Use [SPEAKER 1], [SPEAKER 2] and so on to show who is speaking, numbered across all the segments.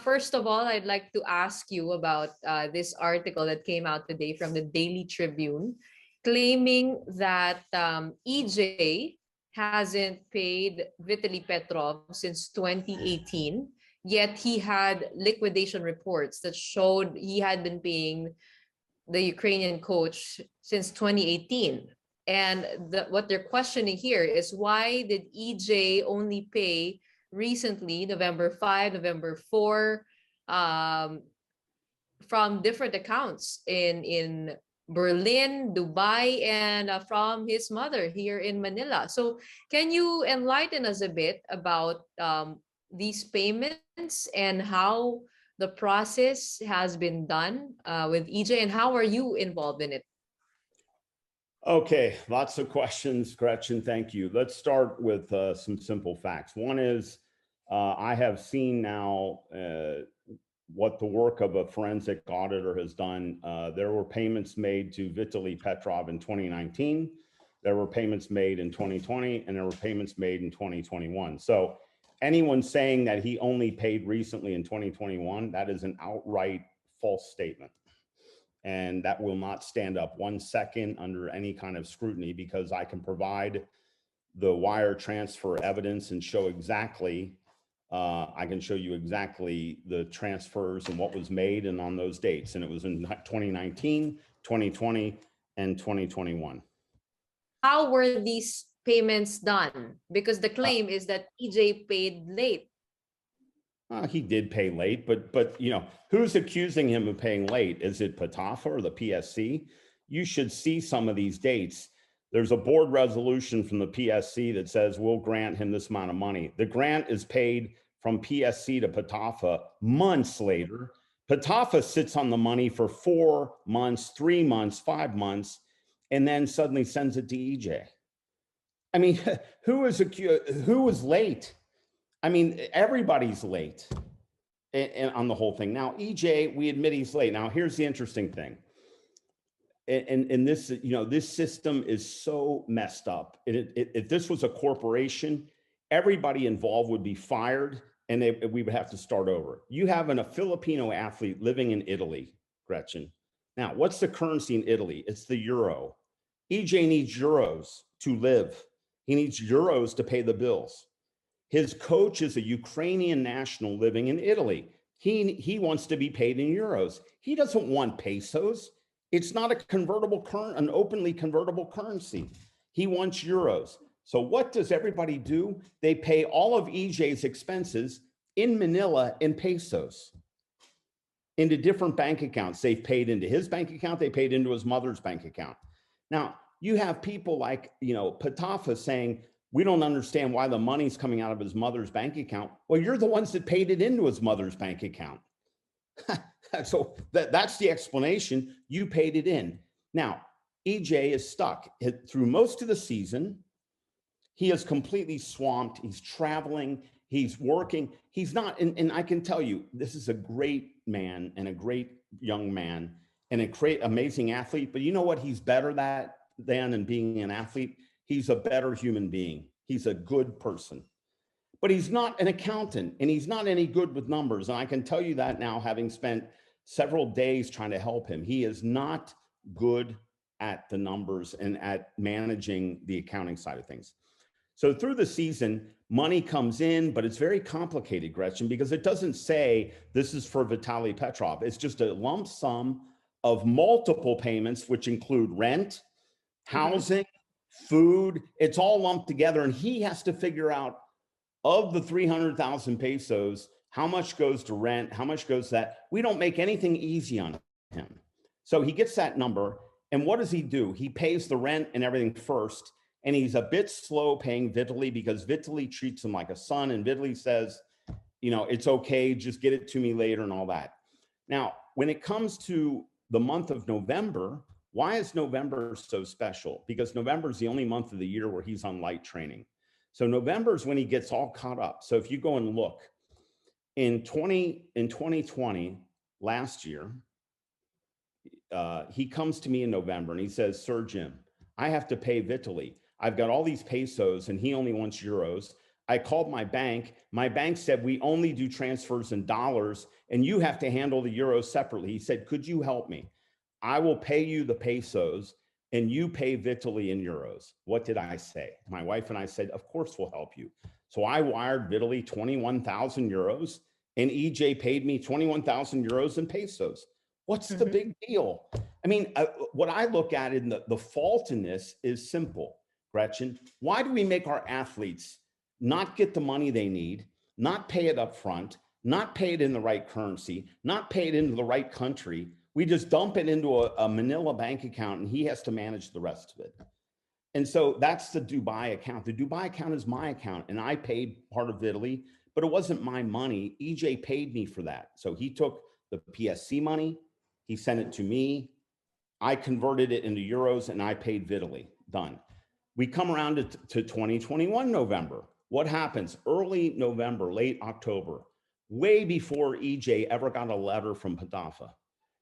[SPEAKER 1] First of all, I'd like to ask you about this article that came out today from the Daily Tribune, claiming that EJ hasn't paid Vitaly Petrov since 2018, yet he had liquidation reports that showed he had been paying the Ukrainian coach since 2018. And what they're questioning here is, why did EJ only pay recently, November 5, November 4, um, from different accounts in Berlin, Dubai, and from his mother here in Manila. So can you enlighten us a bit about these payments and how the process has been done with EJ, and how are you involved in it?
[SPEAKER 2] Okay, lots of questions, Gretchen. Thank you. Let's start with some simple facts. One is I have seen now what the work of a forensic auditor has done. There were payments made to Vitaly Petrov in 2019. There were payments made in 2020, and there were payments made in 2021. So anyone saying that he only paid recently in 2021, that is an outright false statement. And that will not stand up 1 second under any kind of scrutiny, because I can provide the wire transfer evidence and show exactly, I can show you exactly the transfers and what was made and on those dates. And it was in 2019, 2020, and 2021.
[SPEAKER 1] How were these payments done? Because the claim is that EJ paid late.
[SPEAKER 2] He did pay late, but you know, who's accusing him of paying late? Is it PATAFA or the PSC? You should see some of these dates. There's a board resolution from the PSC that says we'll grant him this amount of money. The grant is paid from PSC to PATAFA months later. PATAFA sits on the money for 4 months, 3 months, 5 months, and then suddenly sends it to EJ. I mean, who was late? I mean, everybody's late and on the whole thing. Now, EJ, we admit he's late. Now, here's the interesting thing. And this, you know, this system is so messed up. If this was a corporation, everybody involved would be fired, and we would have to start over. You have a Filipino athlete living in Italy, Gretchen. Now, what's the currency in Italy? It's the euro. EJ needs euros to live. He needs euros to pay the bills. His coach is a Ukrainian national living in Italy. He wants to be paid in euros. He doesn't want pesos. It's not a convertible an openly convertible currency. He wants euros. So what does everybody do? They pay all of EJ's expenses in Manila in pesos into different bank accounts. They've paid into his bank account. They paid into his mother's bank account. Now, you have people like, you know, PATAFA saying, we don't understand why the money's coming out of his mother's bank account. Well, you're the ones that paid it into his mother's bank account. So that's the explanation. You paid it in. Now, EJ is stuck through most of the season. He is completely swamped. He's traveling. He's working. He's not, and I can tell you, this is a great man and a great young man and a great, amazing athlete. But you know what he's better than being an athlete? He's a better human being. He's a good person. But he's not an accountant, and he's not any good with numbers. And I can tell you that now, having spent several days trying to help him. He is not good at the numbers and at managing the accounting side of things. So through the season, money comes in, but it's very complicated, Gretchen, because it doesn't say this is for Vitaly Petrov. It's just a lump sum of multiple payments, which include rent, housing, food. It's all lumped together, and he has to figure out, of the 300,000 pesos, how much goes to rent, how much goes to that. We don't make anything easy on him. So he gets that number, and what does he do? He pays the rent and everything first, and he's a bit slow paying Vitaly because Vitaly treats him like a son, and Vitaly says, you know, it's okay, just get it to me later and all that. Now, when it comes to the month of November, why is November so special? Because November is the only month of the year where he's on light training. So November is when he gets all caught up. So if you go and look, in 2020, last year, he comes to me in November and he says, Sir Jim, I have to pay Vitaly. I've got all these pesos and he only wants euros. I called my bank. My bank said, we only do transfers in dollars and you have to handle the euros separately. He said, could you help me? I will pay you the pesos and you pay Vitaly in euros. What did I say? My wife and I said, of course we'll help you. So I wired Vitaly 21,000 euros and EJ paid me 21,000 euros in pesos. What's the big deal? I mean, what I look at in the fault in this is simple, Gretchen. Why do we make our athletes not get the money they need, not pay it up front, not pay it in the right currency, not pay it into the right country? We just dump it into a Manila bank account and he has to manage the rest of it. And so that's the Dubai account. The Dubai account is my account and I paid part of Italy, but it wasn't my money. EJ paid me for that. So he took the PSC money, he sent it to me, I converted it into euros and I paid Vitaly. Done. We come around to 2021 November. What happens? Early November, late October, way before EJ ever got a letter from PATAFA.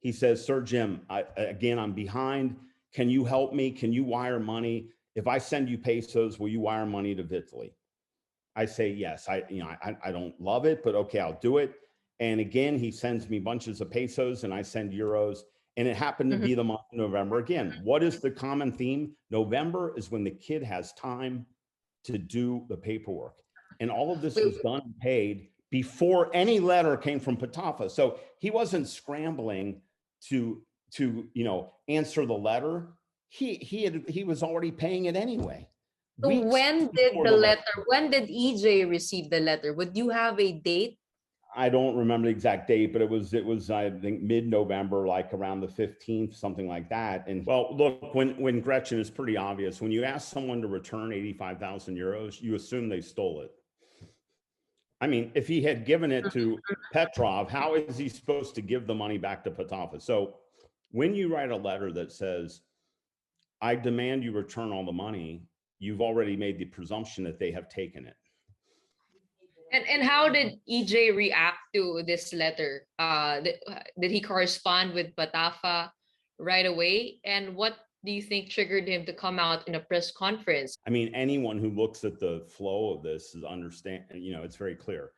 [SPEAKER 2] He says, Sir Jim, I'm behind. Can you help me? Can you wire money? If I send you pesos, will you wire money to Vitaly? I say, yes. I don't love it, but okay, I'll do it. And again, he sends me bunches of pesos and I send euros. And it happened to be the month of November. Again, what is the common theme? November is when the kid has time to do the paperwork. And all of this was done and paid before any letter came from PATAFA. So he wasn't scrambling to answer the letter. He was already paying it anyway.
[SPEAKER 1] So when did EJ receive the letter? Would you have a date?
[SPEAKER 2] I don't remember the exact date, but it was I think mid-November, like around the 15th, something like that. And well, look, when Gretchen, is pretty obvious. When you ask someone to return 85,000 euros, you assume they stole it. I mean, if he had given it to Petrov, how is he supposed to give the money back to PATAFA? So when you write a letter that says, I demand you return all the money, you've already made the presumption that they have taken it.
[SPEAKER 1] And how did EJ react to this letter? Did he correspond with PATAFA right away? And what do you think triggered him to come out in a press conference?
[SPEAKER 2] I mean, anyone who looks at the flow of this is understand, it's very clear.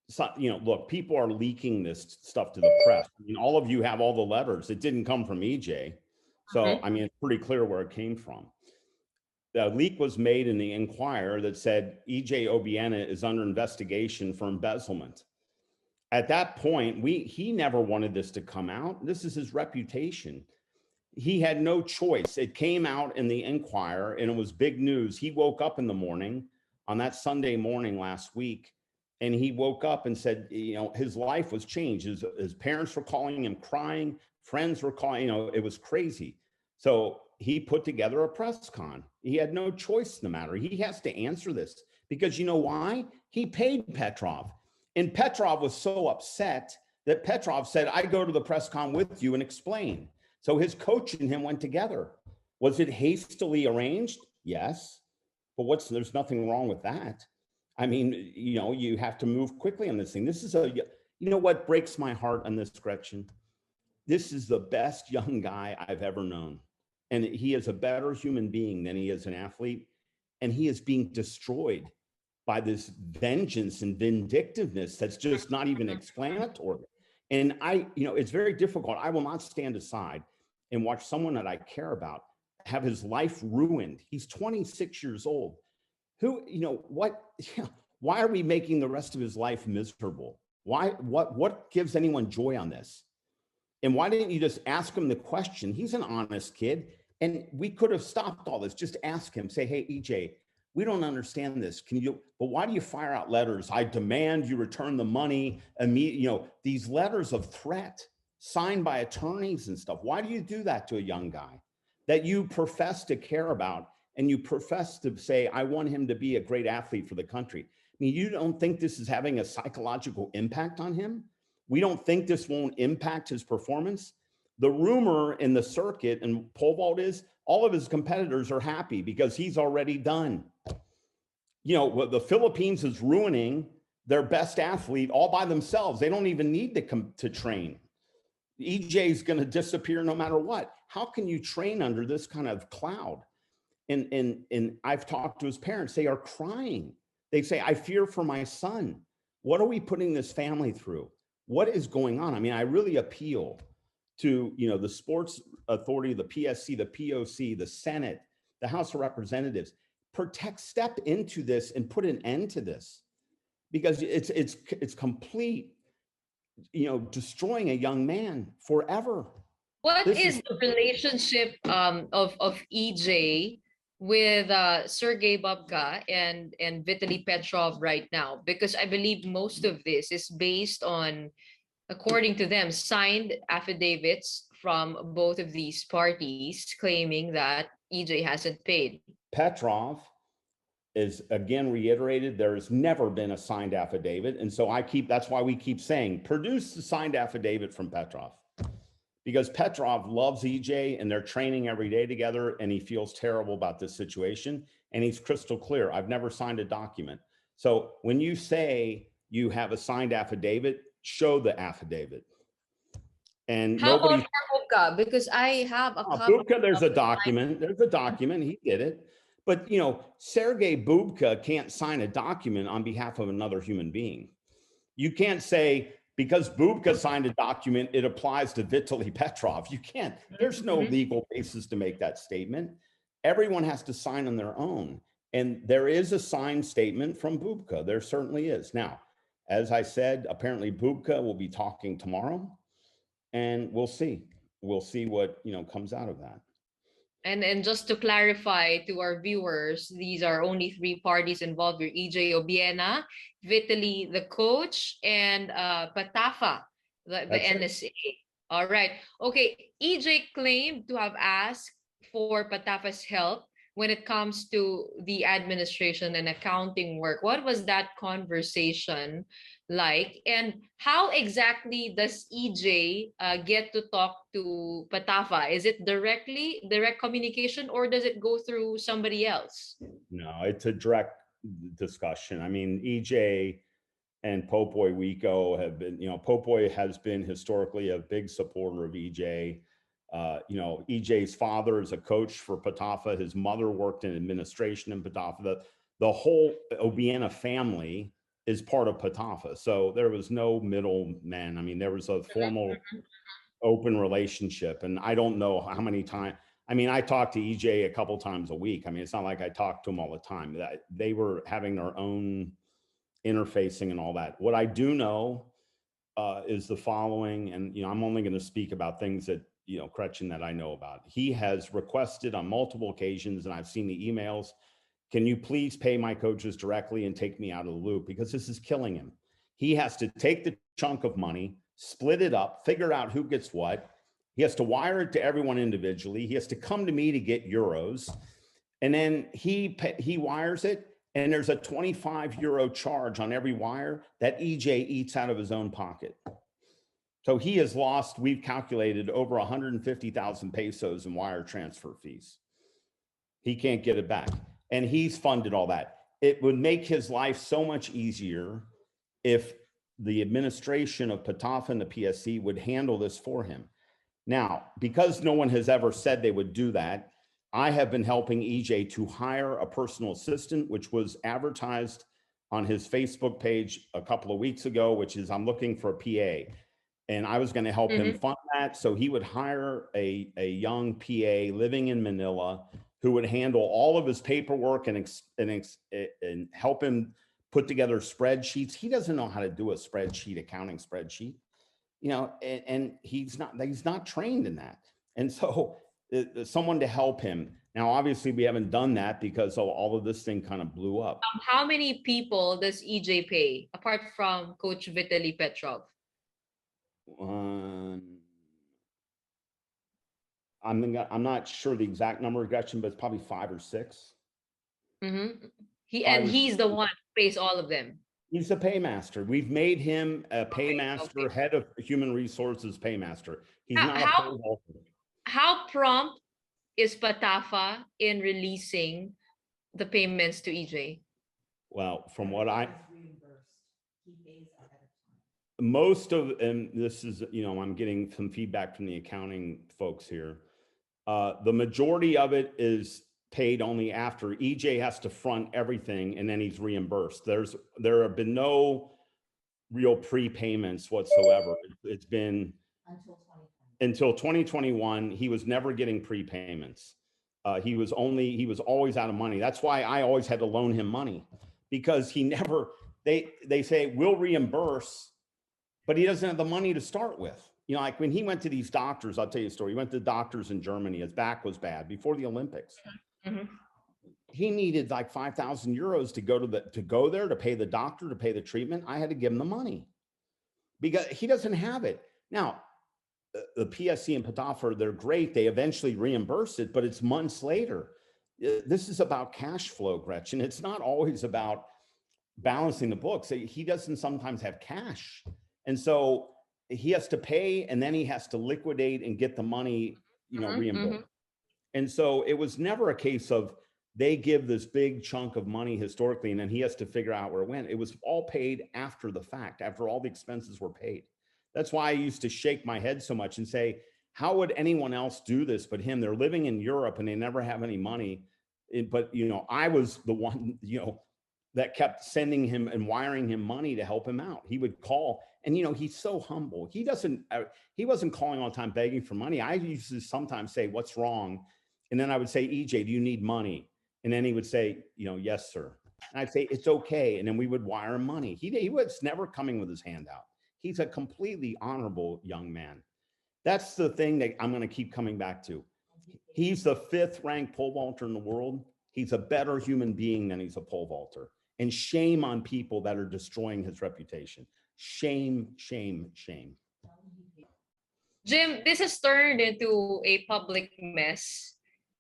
[SPEAKER 2] So, look, people are leaking this stuff to the press. I mean, all of you have all the letters. It didn't come from EJ. So, I mean, it's pretty clear where it came from. The leak was made in the Inquirer that said EJ Obiena is under investigation for embezzlement. At that point, he never wanted this to come out. This is his reputation. He had no choice. It came out in the Inquirer and it was big news. He woke up in the morning on that Sunday morning last week and he woke up and said, his life was changed. His parents were calling him crying. Friends were calling, it was crazy. So he put together a press con. He had no choice in the matter. He has to answer this because you know why? He paid Petrov. And Petrov was so upset that Petrov said, I go to the press con with you and explain. So his coach and him went together. Was it hastily arranged? Yes. But there's nothing wrong with that. I mean, you have to move quickly on this thing. This is what breaks my heart on this, Gretchen? This is the best young guy I've ever known. And he is a better human being than he is an athlete. And he is being destroyed by this vengeance and vindictiveness that's just not even explanatory. And it's very difficult. I will not stand aside and watch someone that I care about have his life ruined. He's 26 years old. Why are we making the rest of his life miserable? What gives anyone joy on this? And why didn't you just ask him the question? He's an honest kid. And we could have stopped all this. Just ask him, say, hey, EJ, we don't understand this. But why do you fire out letters? I demand you return the money immediately. These letters of threat signed by attorneys and stuff. Why do you do that to a young guy that you profess to care about and you profess to say, I want him to be a great athlete for the country? I mean, you don't think this is having a psychological impact on him? We don't think this won't impact his performance? The rumor in the circuit and pole vault is all of his competitors are happy because he's already done. The Philippines is ruining their best athlete all by themselves. They don't even need to come to train. EJ is going to disappear no matter what. How can you train under this kind of cloud? And I've talked to his parents. They are crying. They say, I fear for my son. What are we putting this family through? What is going on? I mean, I really appeal to, the sports authority, the PSC, the POC, the Senate, the House of Representatives, step into this and put an end to this, because it's complete, destroying a young man forever.
[SPEAKER 1] What
[SPEAKER 2] This
[SPEAKER 1] is the relationship of EJ with Sergey Bubka and Vitaly Petrov right now? Because I believe most of this is based on, according to them, signed affidavits from both of these parties claiming that EJ hasn't paid.
[SPEAKER 2] Petrov is again reiterated, there has never been a signed affidavit. And so that's why we keep saying, produce the signed affidavit from Petrov, because Petrov loves EJ and they're training every day together, and he feels terrible about this situation. And he's crystal clear, I've never signed a document. So when you say you have a signed affidavit, show the affidavit. And
[SPEAKER 1] how about for Bubka? Because I have a copy.
[SPEAKER 2] Bubka, there's a document. There's a document. He did it. But, Sergey Bubka can't sign a document on behalf of another human being. You can't say, because Bubka signed a document, it applies to Vitaly Petrov. You can't. There's no legal basis to make that statement. Everyone has to sign on their own. And there is a signed statement from Bubka. There certainly is. Now, as I said, apparently Bubka will be talking tomorrow, and we'll see. We'll see what, comes out of that.
[SPEAKER 1] And just to clarify to our viewers, these are only three parties involved. You're EJ Obiena, Vitaly, the coach, and PATAFA, the NSA. All right. Okay. EJ claimed to have asked for PATAFA's help when it comes to the administration and accounting work. What was that conversation like? And how exactly does EJ get to talk to PATAFA? Is it direct communication, or does it go through somebody else?
[SPEAKER 2] No, it's a direct discussion. I mean, EJ and Popoy Wico have been, Popoy has been historically a big supporter of EJ. EJ's father is a coach for PATAFA. His mother worked in administration in PATAFA. The whole Obiena family is part of PATAFA. So there was no middleman. I mean, there was a formal open relationship. And I don't know how many times. I mean, I talked to EJ a couple times a week. I mean, it's not like I talked to him all the time. They were having their own interfacing and all that. What I do know is the following, and I'm only going to speak about things that Gretchen, that I know about. He has requested on multiple occasions, and I've seen the emails, can you please pay my coaches directly and take me out of the loop, because this is killing him. He has to take the chunk of money, split it up, figure out who gets what. He has to wire it to everyone individually. He has to come to me to get euros, and then he wires it. And there's a 25 euro charge on every wire that EJ eats out of his own pocket. So he has lost, we've calculated, over 150,000 pesos in wire transfer fees. He can't get it back. And he's funded all that. It would make his life so much easier if the administration of PATAFA and the PSC would handle this for him. Now, because no one has ever said they would do that, I have been helping EJ to hire a personal assistant, which was advertised on his Facebook page a couple of weeks ago, which is, I'm looking for a PA. And I was going to help him fund that. So he would hire a young PA living in Manila who would handle all of his paperwork and help him put together spreadsheets. He doesn't know how to do a spreadsheet, accounting spreadsheet, and he's not trained in that. And so someone to help him. Now, obviously, we haven't done that because all of this thing kind of blew up.
[SPEAKER 1] How many people does EJ pay, apart from Coach Vitaly Petrov?
[SPEAKER 2] I'm not sure the exact number, Gretchen, but it's probably 5 or 6.
[SPEAKER 1] He's the one who pays all of them.
[SPEAKER 2] He's a paymaster. We've made him a paymaster, head of human resources paymaster. He's not a payroll.
[SPEAKER 1] How prompt is PATAFA in releasing the payments to EJ?
[SPEAKER 2] Well, from what most of, and this is, I'm getting some feedback from the accounting folks here. The majority of it is paid only after. EJ has to front everything and then he's reimbursed. There have been no real prepayments whatsoever. It's been until 2021. He was never getting prepayments. He was always out of money. That's why I always had to loan him money, because he never, they say we'll reimburse, but he doesn't have the money to start with. You know, like when he went to these doctors, I'll tell you a story. He went to doctors in Germany. His back was bad before the Olympics.
[SPEAKER 1] Mhm.
[SPEAKER 2] He needed like 5,000 euros to go there, to pay the doctor, to pay the treatment. I had to give him the money because he doesn't have it. Now, the PSC and PATAFA, they're great. They eventually reimburse it, but it's months later. This is about cash flow, Gretchen. It's not always about balancing the books. He doesn't sometimes have cash. And so he has to pay, and then he has to liquidate and get the money, reimbursed. And so it was never a case of they give this big chunk of money historically, and then he has to figure out where it went. It was all paid after the fact, after all the expenses were paid. That's why I used to shake my head so much and say, how would anyone else do this but him? They're living in Europe and they never have any money. But, I was the one, that kept sending him and wiring him money to help him out. He would call, and, he's so humble. He wasn't calling all the time begging for money. I used to sometimes say, what's wrong? And then I would say, EJ, do you need money? And then he would say, yes, sir. And I'd say, it's okay. And then we would wire him money. He was never coming with his hand out. He's a completely honorable young man. That's the thing that I'm going to keep coming back to. He's the 5th ranked pole vaulter in the world. He's a better human being than he's a pole vaulter. And shame on people that are destroying his reputation. Shame, shame, shame.
[SPEAKER 1] Jim, this has turned into a public mess.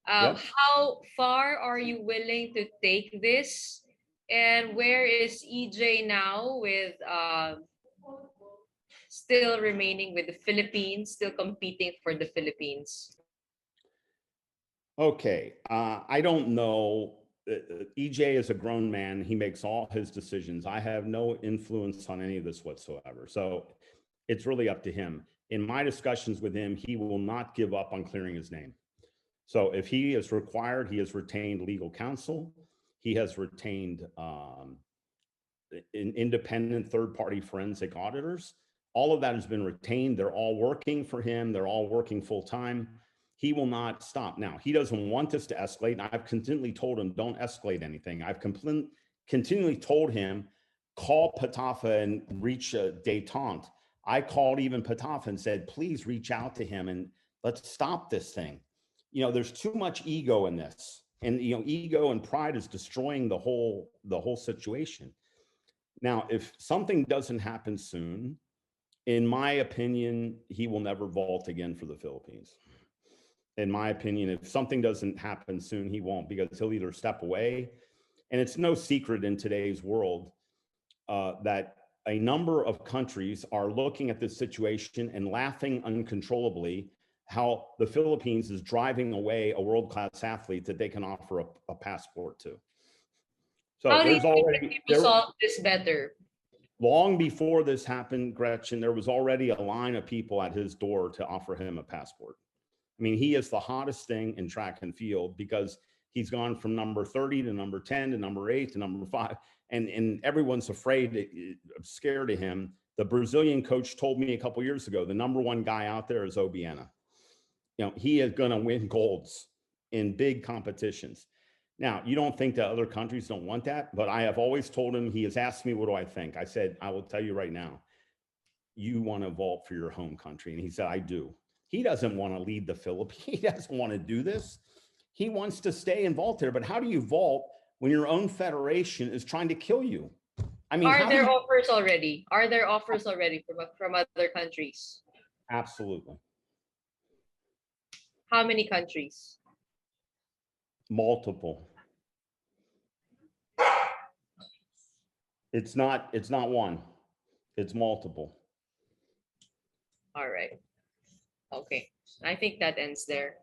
[SPEAKER 2] Yep.
[SPEAKER 1] How far are you willing to take this? And where is EJ now with still remaining with the Philippines, still competing for the Philippines?
[SPEAKER 2] Okay. I don't know. EJ is a grown man. He makes all his decisions. I have no influence on any of this whatsoever. So it's really up to him. In my discussions with him, he will not give up on clearing his name. So if he is required, he has retained legal counsel. He has retained independent third-party forensic auditors. All of that has been retained. They're all working for him. They're all working full-time. He will not stop. Now, he doesn't want this to escalate. And I've continually told him, don't escalate anything. I've continually told him, call PATAFA and reach détente. I called even PATAFA and said, please reach out to him and let's stop this thing. There's too much ego in this. And, ego and pride is destroying the whole situation. Now, if something doesn't happen soon, in my opinion, he will never vault again for the Philippines. In my opinion, if something doesn't happen soon, he won't, because he'll either step away. And it's no secret in today's world that a number of countries are looking at this situation and laughing uncontrollably how the Philippines is driving away a world-class athlete that they can offer a passport to. So
[SPEAKER 1] how do you
[SPEAKER 2] there's
[SPEAKER 1] think
[SPEAKER 2] already,
[SPEAKER 1] that we solve this better?
[SPEAKER 2] long before this happened, Gretchen, there was already a line of people at his door to offer him a passport. I mean, he is the hottest thing in track and field because he's gone from number 30 to number 10 to number 8 to number 5. And everyone's afraid, scared of him. The Brazilian coach told me a couple of years ago, the number 1 guy out there is Obiena. He is going to win golds in big competitions. Now, you don't think that other countries don't want that, but I have always told him, he has asked me, what do I think? I said, I will tell you right now, you want to vault for your home country. And he said, I do. He doesn't want to lead the Philippines. He doesn't want to do this. He wants to stay and vault there. But how do you vault when your own federation is trying to kill you? I mean,
[SPEAKER 1] are there offers already? Are there offers already from other countries?
[SPEAKER 2] Absolutely.
[SPEAKER 1] How many countries?
[SPEAKER 2] Multiple. It's not one. It's multiple.
[SPEAKER 1] All right. Okay. I think that ends there.